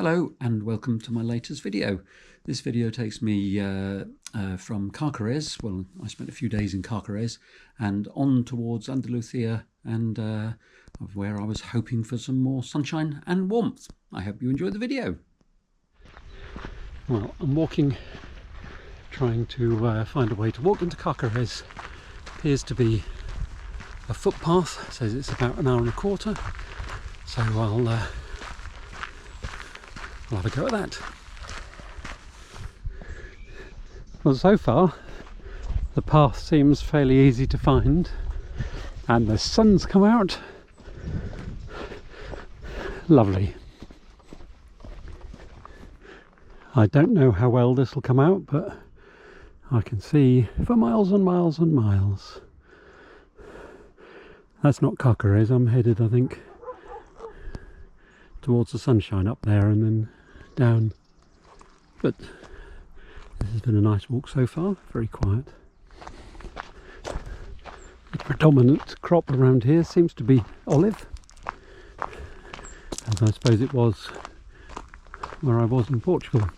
Hello and welcome to my latest video. This video takes me from Cácares. Well, I spent a few days in Cácares and on towards Andalucia and where I was hoping for some more sunshine and warmth. I hope you enjoy the video. Well, I'm walking, trying to find a way to walk into Cácares. Appears to be a footpath. It says it's about an hour and a quarter. So I'll have a go at that. Well, so far the path seems fairly easy to find and the sun's come out. Lovely. I don't know how well this will come out, but I can see for miles and miles and miles. That's not Cácares. I'm headed, I think, towards the sunshine up there and then down. But this has been a nice walk so far, very quiet. The predominant crop around here seems to be olive, as I suppose it was where I was in Portugal.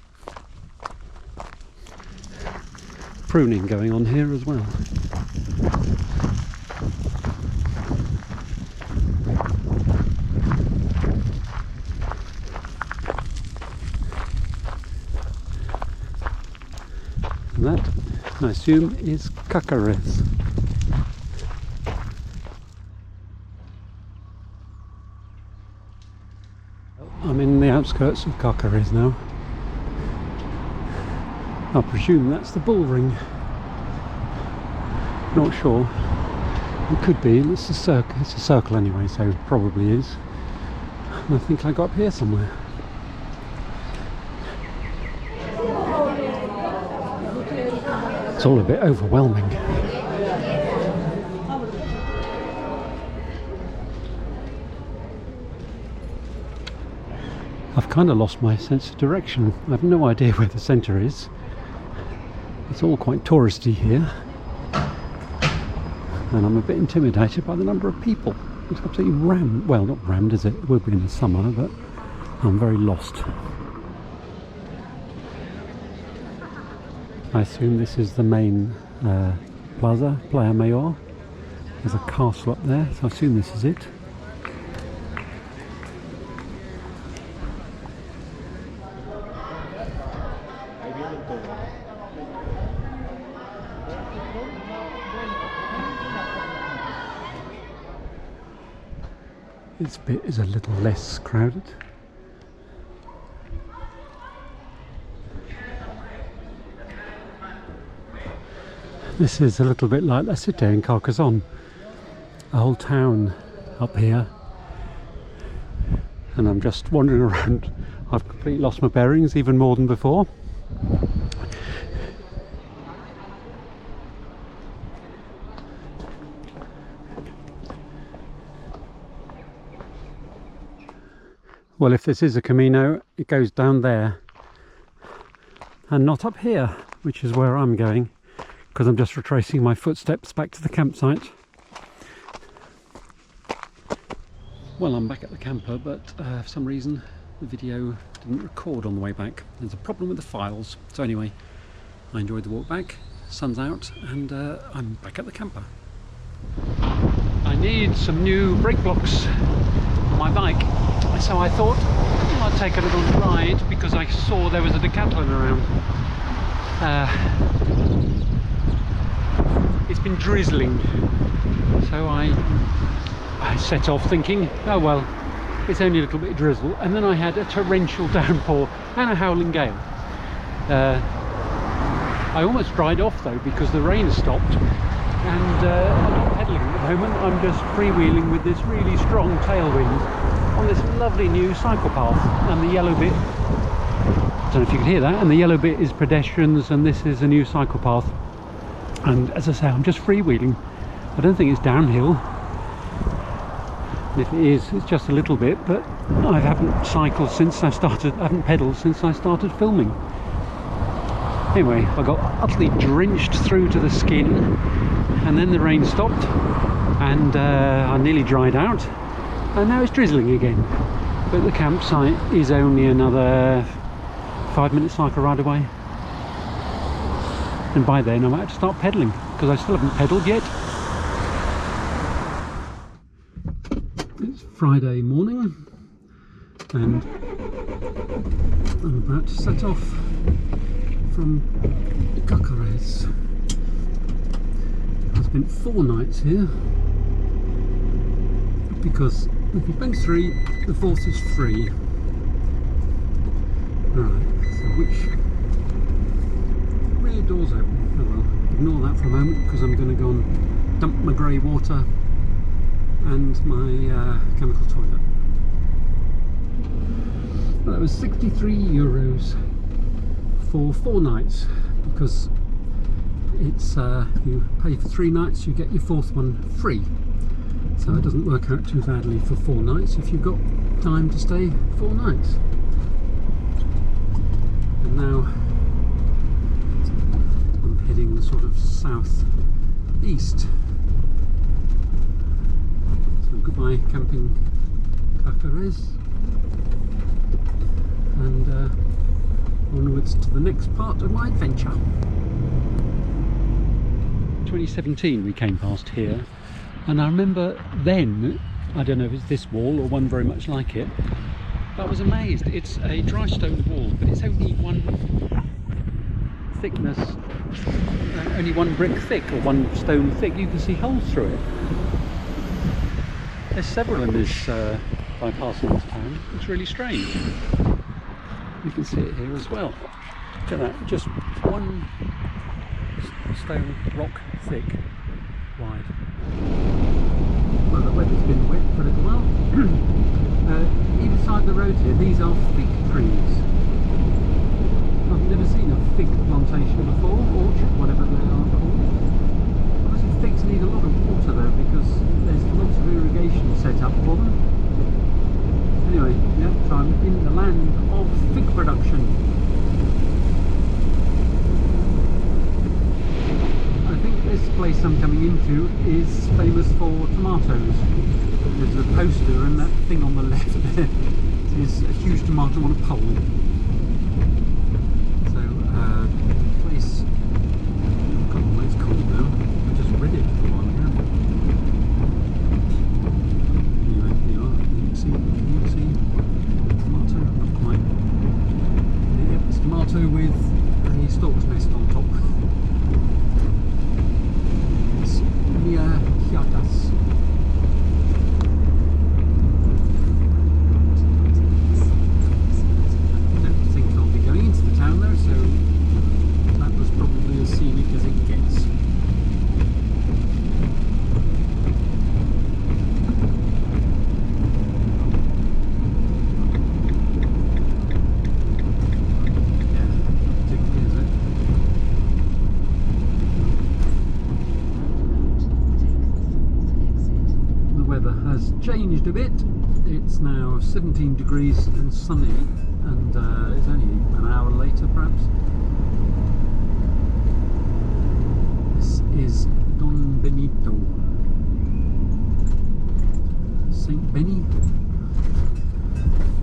Pruning going on here as well. And that, I assume, is Cácares. I'm in the outskirts of Cácares now. I presume that's the bull ring. Not sure. It could be. It's a circle anyway, so it probably is. And I think I got up here somewhere. It's all a bit overwhelming. I've kind of lost my sense of direction. I have no idea where the centre is. It's all quite touristy here. And I'm a bit intimidated by the number of people. It's absolutely rammed. Well, not rammed, is it? It will be in the summer, but I'm very lost. I assume this is the main plaza, Playa Mayor. There's a castle up there, so I assume this is it. This bit is a little less crowded. This is a little bit like La Cité in Carcassonne, a whole town up here, and I'm just wandering around. I've completely lost my bearings, even more than before. Well, if this is a Camino, it goes down there and not up here, which is where I'm going, because I'm just retracing my footsteps back to the campsite. Well, I'm back at the camper, but for some reason the video didn't record on the way back. There's a problem with the files. So anyway, I enjoyed the walk back, sun's out, and I'm back at the camper. I need some new brake blocks on my bike, so I thought I'd take a little ride because I saw there was a Decathlon around. It's been drizzling, so I set off thinking, oh well, it's only a little bit of drizzle, and then I had a torrential downpour and a howling gale. I almost dried off though because the rain stopped, and I'm not pedalling at the moment. I'm just freewheeling with this really strong tailwind on this lovely new cycle path, and the yellow bit, I don't know if you can hear that, and the yellow bit is pedestrians and this is a new cycle path. And as I say, I'm just freewheeling. I don't think it's downhill. If it is, it's just a little bit, but I haven't cycled since I started, I haven't pedalled since I started filming. Anyway, I got utterly drenched through to the skin, and then the rain stopped, and I nearly dried out, and now it's drizzling again. But the campsite is only another 5-minute cycle ride away. And by then I might have to start pedalling, because I still haven't pedalled yet. It's Friday morning and I'm about to set off from Cácares. I spent 4 nights here because if you spend 3, the 4th is free. Alright, so which rear door's open? Oh well, ignore that for a moment because I'm going to go and dump my grey water and my chemical toilet. Well, that was €63 for 4 nights, because it's you pay for 3 nights, you get your 4th one free. So it doesn't work out too badly for 4 nights if you've got time to stay 4 nights. And now I'm heading the sort of south-east. So goodbye camping Cácares, and onwards to the next part of my adventure. 2017 we came past here, and I remember then, I don't know if it's this wall or one very much like it, but I was amazed. It's a dry stone wall, but it's only one thickness, only 1 brick thick or 1 stone thick. You can see holes through it. There's several in this by passing this town. It's really strange. You can see it here as well. Look at that, just 1 stone rock thick wide. Well, the weather's been wet for a little while. Either side of the road here, these are fig trees. I've never seen a fig plantation before, orchard, whatever they are called. Obviously figs need a lot of water though, because there's lots of irrigation set up for them. Anyway, yeah, so I'm in the land of fig production. I think this place I'm coming into is famous for tomatoes. There's a poster, and that thing on the left there is a huge tomato on a pole. So, place, I can't remember what it's called now. I just read it for a while ago. Anyway, here you are. Can you see tomato? Not quite. Yep, it's tomato with a stork's nest on top. It's near Cácares. Changed a bit. It's now 17 degrees and sunny, and it's only an hour later perhaps. This is Don Benito, Saint Benny. I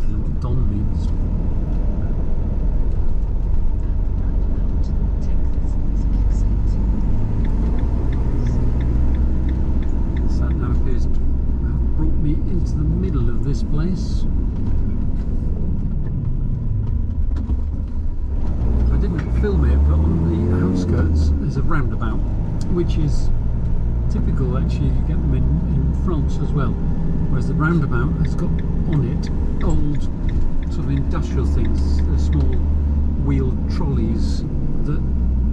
don't know what Don means. Sat nav appears to brought me into the middle of this place. I didn't film it, but on the outskirts there's a roundabout, which is typical. Actually, you get them in France as well, whereas the roundabout has got on it old sort of industrial things, small wheeled trolleys that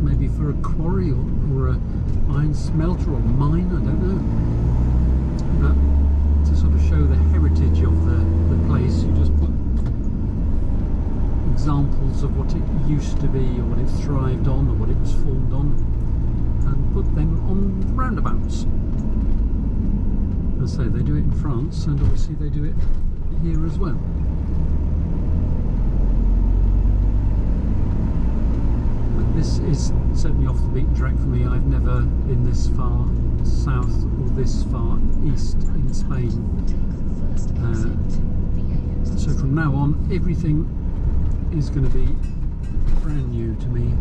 maybe for a quarry or a iron smelter or mine, I don't know. But to sort of show the heritage of the place, you just put examples of what it used to be, or what it thrived on, or what it was formed on, and put them on the roundabouts. As I say, they do it in France, and obviously they do it here as well. And this is certainly off the beaten track for me. I've never been this far south or this far east in Spain. So from now on, everything is going to be brand new to me.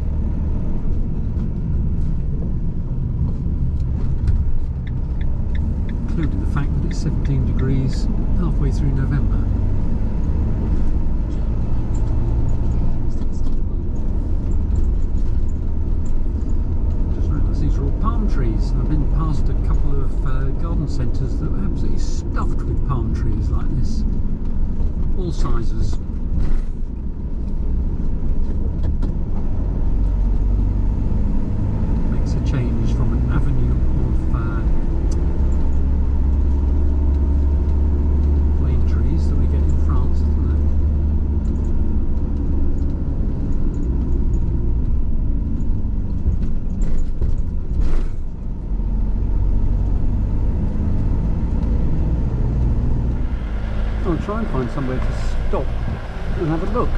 Including the fact that it's 17 degrees halfway through November. Just realised these are all palm trees. I've been past a couple of garden centres that are absolutely stuffed with palm trees like this. All sizes. Makes a change from an avenue of plane trees that we get in France, doesn't it? I'll try and find somewhere to stop and have a look.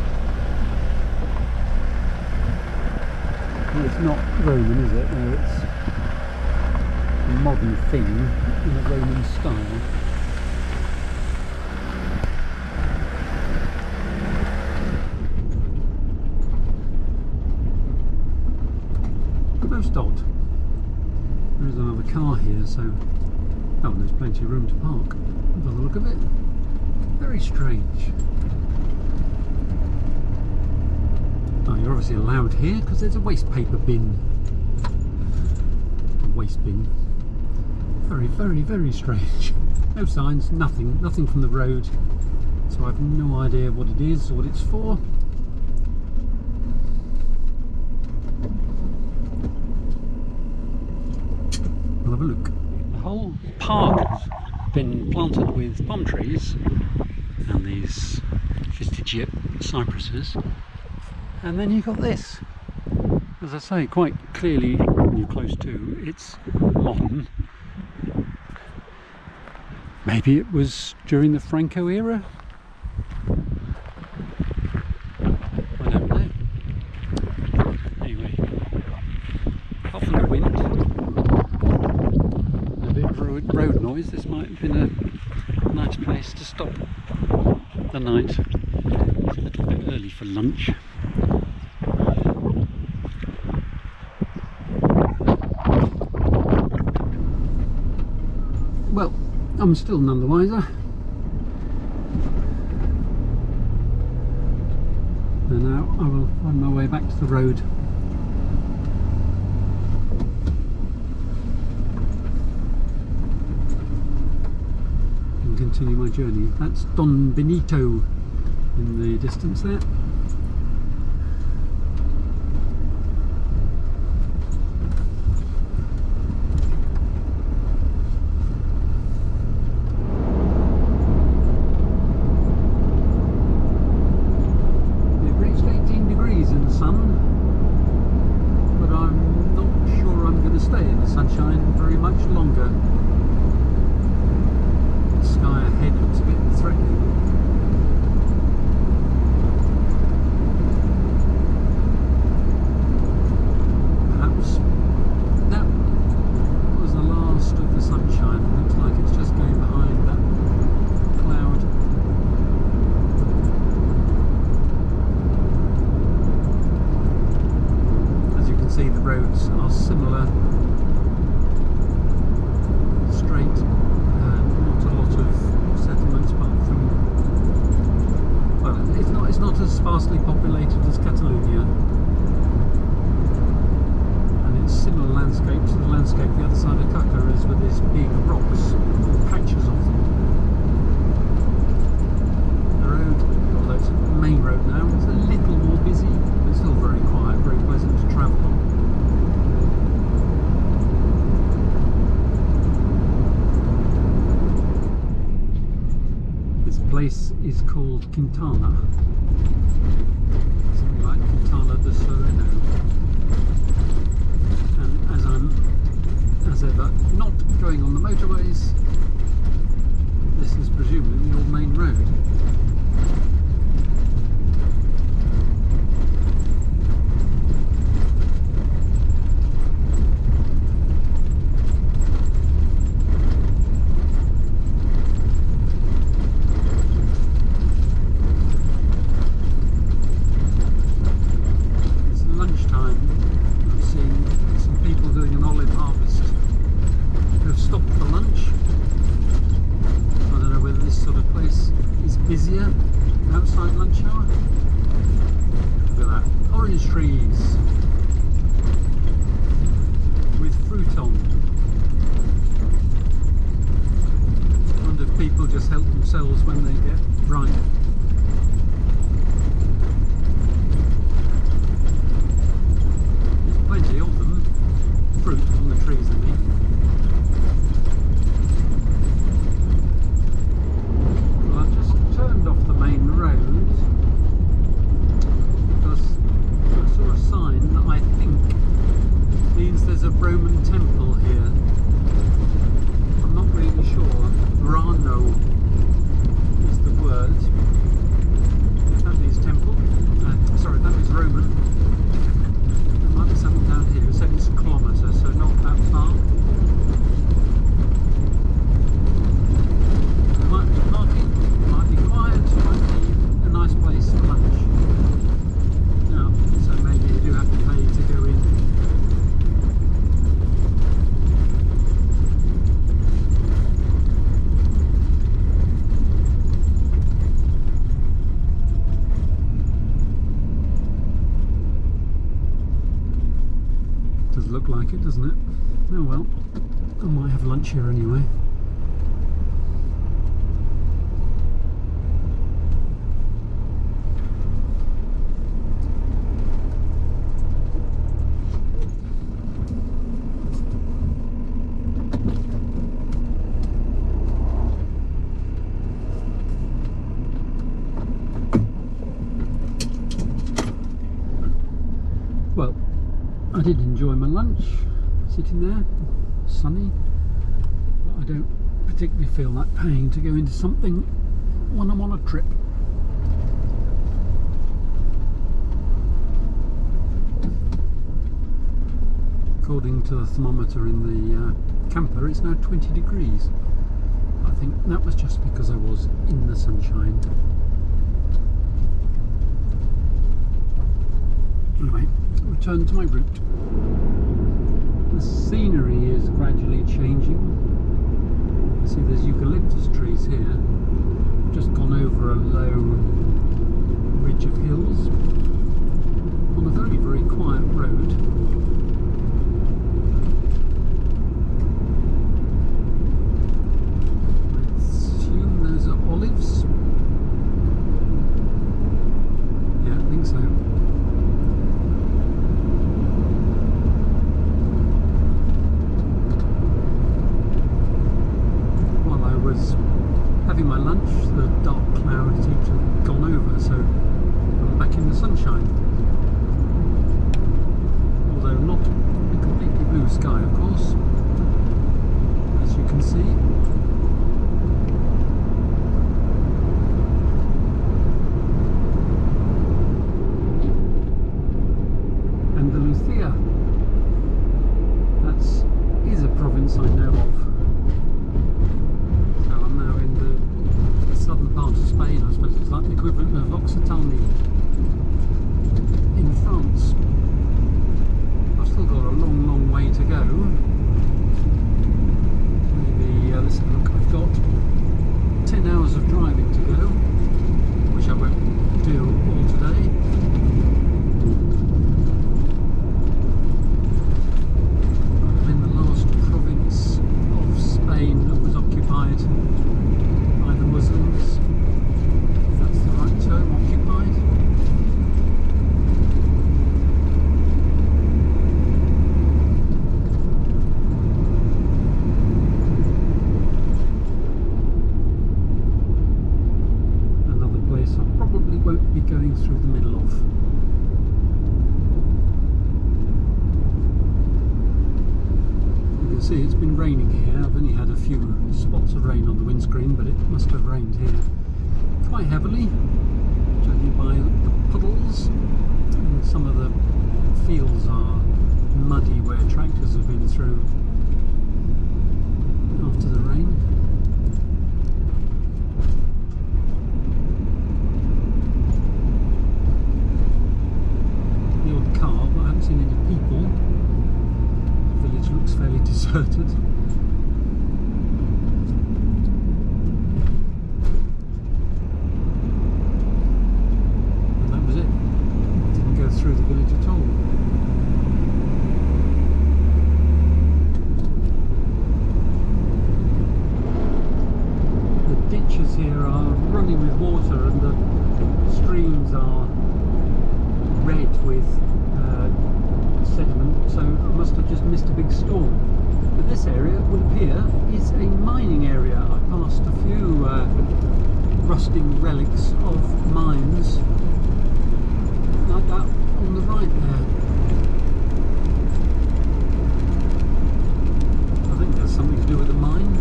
Well, it's not Roman, is it? No, it's a modern thing in a Roman style. Most odd. There is another car here, so oh, there's plenty of room to park. By the look of it. Very strange. Oh, you're obviously allowed here because there's a waste paper bin. A waste bin. Very, very, very strange. No signs, nothing from the road. So I have no idea what it is or what it's for. We'll have a look. The whole park has been planted with palm trees and these vestigiate cypresses, and then you've got this. As I say, quite clearly when you're close to, it's modern. Maybe it was during the Franco era? I don't know. Anyway, apart from the wind, a bit of road noise, this might have been a nice place to stop the night. It's a little bit early for lunch. Well, I'm still none the wiser. And now I will find my way back to the road. And continue my journey. That's Don Benito in the distance there. Sparsely populated as Catalonia, and it's similar landscape to the landscape the other side of Cácares, with these big rocks, patches of them. The road, although it's a main road now, it's a little more busy, but still very quiet, very pleasant to travel on. This place is called Quintana. Something like Quintana de Sereno. And as I'm, as ever, not going on the motorways, this is presumably the old main road. busier outside lunch hour. Look at that, orange trees with fruit on. I wonder if people just help themselves when they get ripe. There's plenty of them, fruit on the trees, I mean. Well, I've just turned off the main road because I saw a sign that I think means there's a Roman temple here. I'm not really sure. Rano is the word. If that means temple, sorry, that means Roman. There might be something down here. It said it's a kilometre, so not that far. There might be parking, it might be quiet, it might be a nice place for lunch. Now, so maybe you do have to pay to go in. Does look like it, doesn't it? Oh well, I might have lunch here anyway. Well, I did enjoy my lunch, sitting there, sunny, but I don't particularly feel like paying to go into something when I'm on a trip. According to the thermometer in the camper, it's now 20 degrees. I think that was just because I was in the sunshine. Anyway, return to my route. The scenery is gradually changing. You see there's eucalyptus trees here. I've just gone over a low ridge of hills on a very, very quiet road. I assume those are olives. Yeah, I think so. Having my lunch, the dark clouds seem to have gone over, so I'm back in the sunshine. Although not a completely blue sky, of course, as you can see. Andalucia. That is a province I know of. Southern part of Spain, I suppose it's like the equivalent of Occitanie in France. I've still got a long, long way to go. Maybe, let's have a look, I've got 10 hours of driving to go, which I won't do all today. I'm in the last province of Spain that was occupied by the Muslims, if that's the right term, occupied. Another place I probably won't be going through the middle of. You can see it's been raining here. I've only had a few spots of rain on the windscreen, but it must have rained here quite heavily, judging by the puddles, and some of the fields are muddy where tractors have been through after the rain. The odd car, but I haven't seen any people. The village looks fairly deserted. ditches here are running with water and the streams are red with sediment, so I must have just missed a big storm. But this area, it would appear, is a mining area. I passed a few rusting relics of mines, like that on the right there. I think there's something to do with the mine.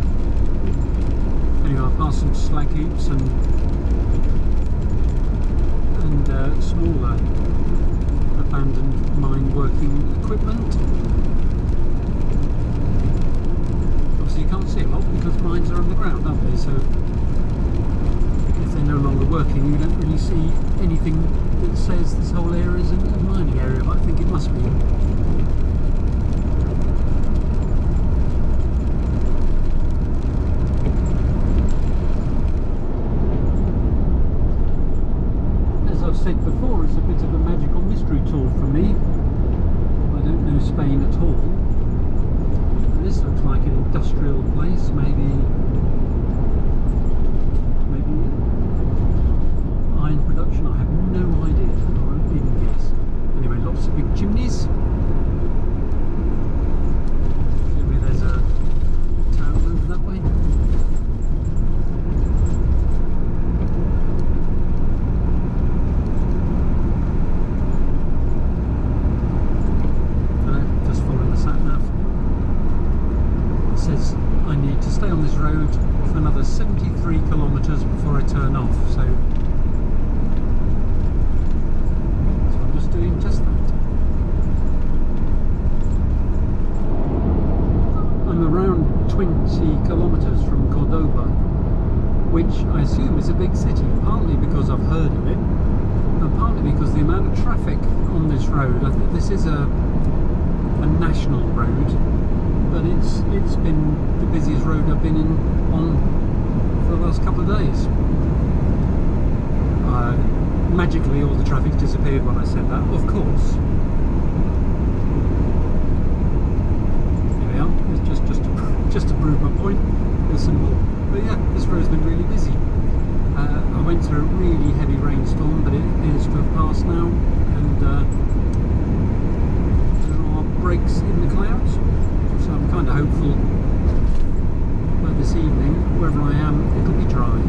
Anyway, I passed some slag heaps and smaller abandoned mine working equipment. Obviously you can't see a lot because mines are underground, aren't they? So if they're no longer working, you don't really see anything that says this whole area is a mining area, but I think it must be. Said before, it's a bit of a magical mystery tour for me. I don't know Spain at all. This looks like an industrial place, maybe iron production. I have no idea. I won't even guess. Anyway, lots of big chimneys. Maybe there's a town over that way. I need to stay on this road for another 73 kilometres before I turn off, so I'm just doing just that. I'm around 20 kilometres from Cordoba, which I assume is a big city, partly because I've heard of it, and partly because the amount of traffic on this road. I think this is a national road, but it's been the busiest road I've been on for the last couple of days. Magically all the traffic disappeared when I said that, of course. Here we are, it's just to prove my point. There's some more. But yeah, this road's been really busy. I went through a really heavy rainstorm, but it appears to have passed now, and there are breaks in the clouds. So I'm kind of hopeful that this evening, wherever I am, it'll be dry.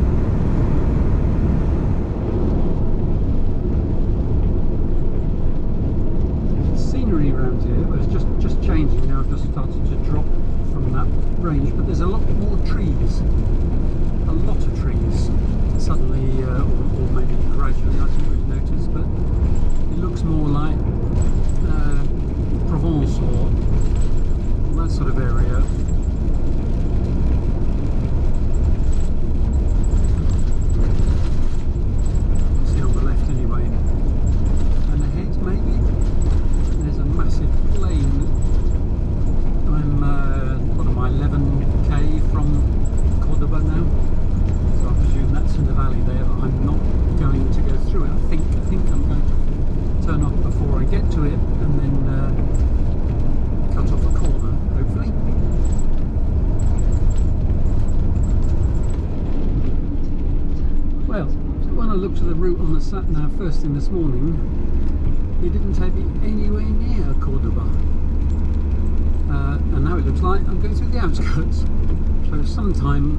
The scenery around here was just changing now. I've just started to drop from that range, but there's a lot more trees. A lot of trees. Suddenly, or maybe gradually, I didn't really notice, but it looks more like Provence or that sort of area. See on the left anyway. And ahead maybe there's a massive plain. I'm what am I, 11k from Cordoba now, so I presume that's in the valley there, but I'm not going to go through it. I think I'm going to turn off before I get to it and then cut off a corner, hopefully. Well, when I looked at the route on the sat-nav first thing this morning, it didn't take me anywhere near Cordoba. And now it looks like I'm going through the outskirts. So sometime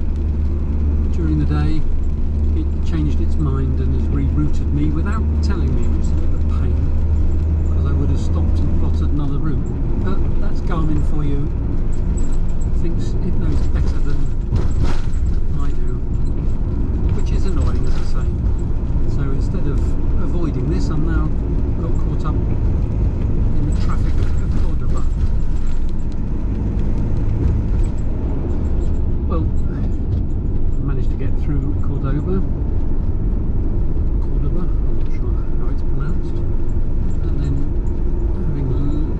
during the day it changed its mind and has rerouted me without telling me, which is a bit of a pain, because I would have stopped and plotted another route. But that's Garmin for you. Thinks it knows better than I do, which is annoying, as I say. So instead of avoiding this, I'm now got caught up in the traffic of Cordoba. Well, I managed to get through Cordoba, I'm not sure how it's pronounced, and then having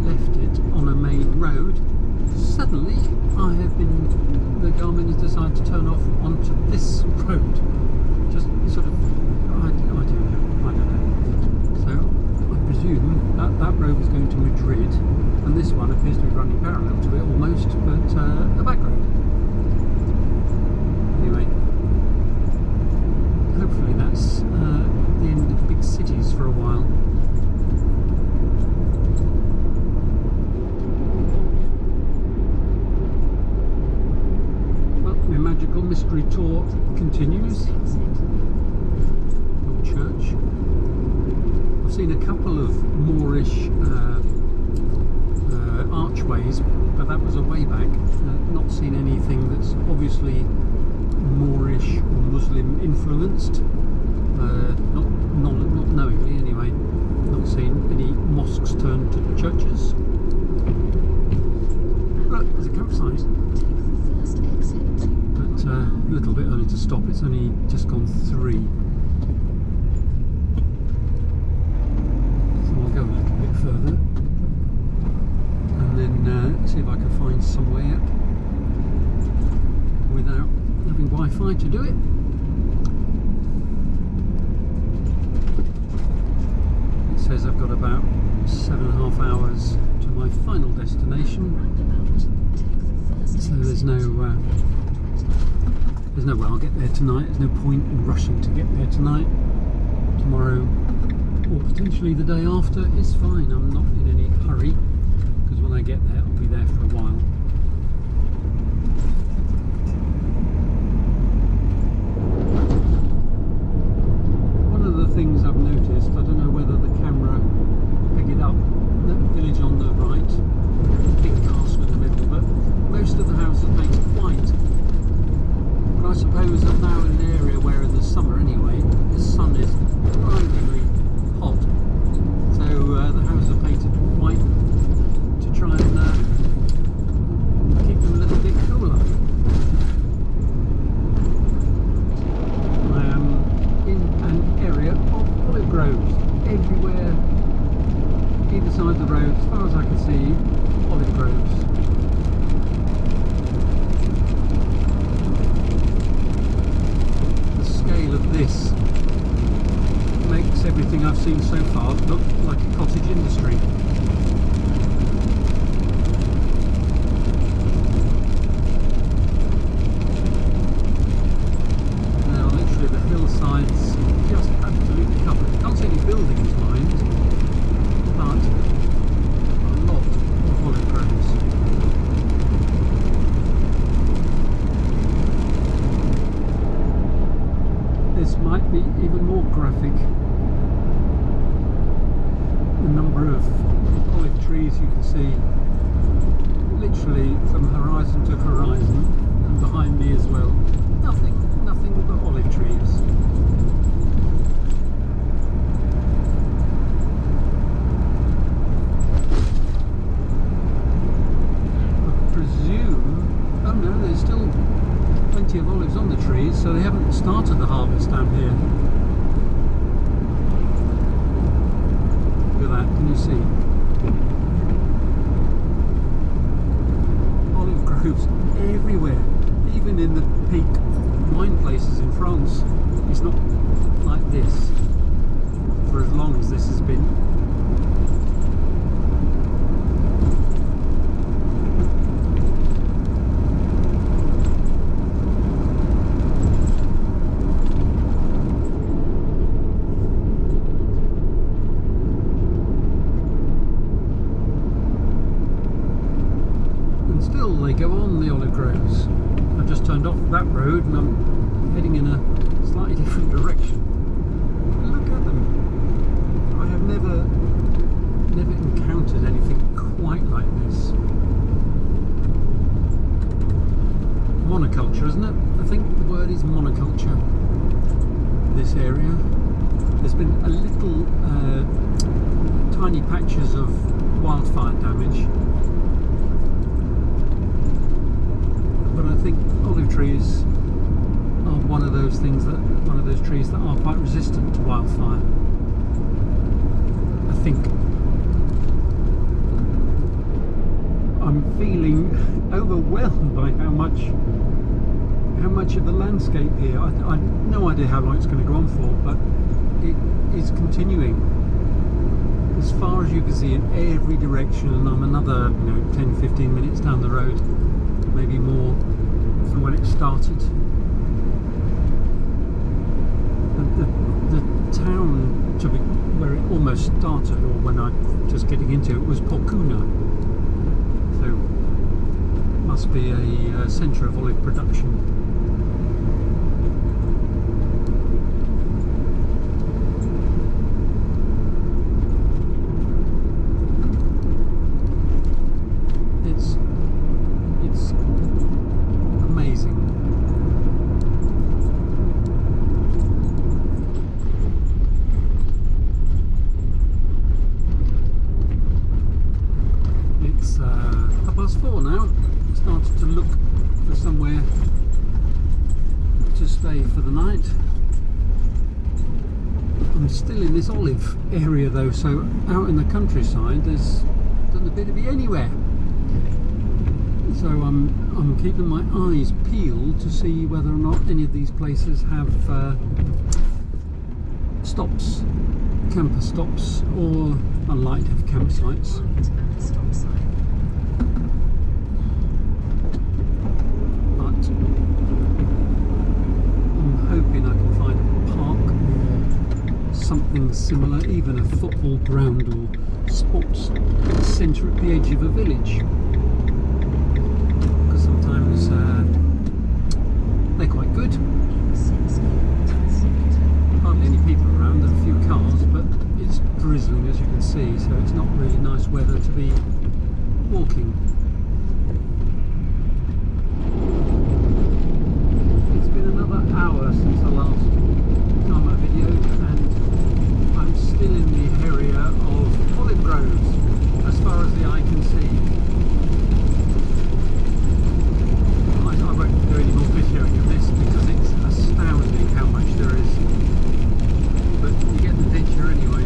left it on a main road, suddenly the Garmin has decided to turn off onto this road. Just sort of, I don't know. So I presume that road is going to Madrid, and this one appears to be running parallel to it almost, but a back road. Anyway, continues. Old church. I've seen a couple of Moorish archways, but that was a way back. Not seen anything that's obviously Moorish or Muslim influenced. Not knowingly anyway. Not seen any mosques turned to churches. Look, there's a campsite. But a little bit early to stop. It's only just gone 3. So I'll go a little bit further and then see if I can find somewhere without having Wi-Fi to do it. It says I've got about 7.5 hours to my final destination, so there's no way I'll get there tonight. There's no point in rushing to get there tonight. Tomorrow, or potentially the day after, is fine. I'm not in any hurry, because when I get there I'll be there for a while. Things I've noticed, I don't know whether the camera will pick it up. That village on the right, big castle in the middle, but most of the houses are painted white. But I suppose I'm now in an area where in the summer anyway, the sun is blindingly hot. So the houses are painted white to try and keep them a little bit cooler. Groves everywhere, either side of the road, as far as I can see, olive groves. The scale of this makes everything I've seen so far look like a cottage industry. Now literally the hillsides just absolutely covered. Can't see any buildings, mind, but a lot of olive groves. This might be even more graphic. The number of olive trees you can see literally from horizon to horizon, and behind me as well. Nothing but olive trees. Of olives on the trees, so they haven't started the harvest down here. Look at that, can you see? Olive groves everywhere, even in the peak wine places in France. It's not like this for as long as this has been. Go on the olive groves. I've just turned off that road and I'm heading in a slightly different direction. Look at them. I have never encountered anything quite like this. Monoculture, isn't it? I think the word is monoculture. This area. There's been a little tiny patches of wildfire damage. But I think olive trees are one of those trees that are quite resistant to wildfire. I think I'm feeling overwhelmed by how much of the landscape here. I have no idea how long it's going to go on for, but it is continuing as far as you can see in every direction, and I'm another 10-15 minutes down the road, maybe more, from when it started. The town to be where it almost started, or when I was just getting into it, was Porcuna. So must be a centre of olive production. Right. I'm still in this olive area though, so out in the countryside there's doesn't appear to be anywhere. So I'm keeping my eyes peeled to see whether or not any of these places have stops, camper stops, or unlikely to have campsites. But I'm hoping I can find a park or something similar, even a football ground or sports centre at the edge of a village. Because sometimes they're quite good. Hardly any people around, there's a few cars, but it's drizzling as you can see, so it's not really nice weather to be walking. It's been another hour since I last time I videoed, and I'm still in the area of olive groves as far as the eye can see. I won't do any more videoing of this because it's astounding how much there is. But you get the picture anyway.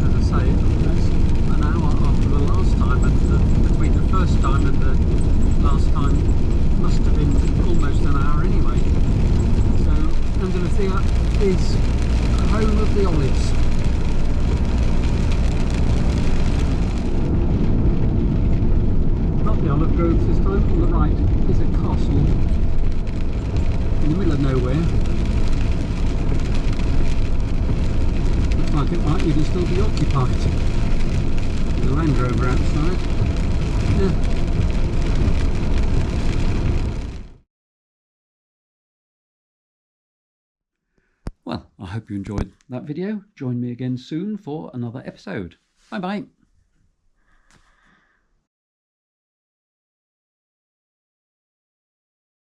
As I say, that's an hour after the last time, and between the first time and the last time must have been almost an hour anyway. So Andalucia is home of the olives. Not the olive groves this time. On the right is a castle in the middle of nowhere. Looks like it might even still be occupied. There's a Land Rover outside. Yeah. Well, I hope you enjoyed that video. Join me again soon for another episode. Bye bye.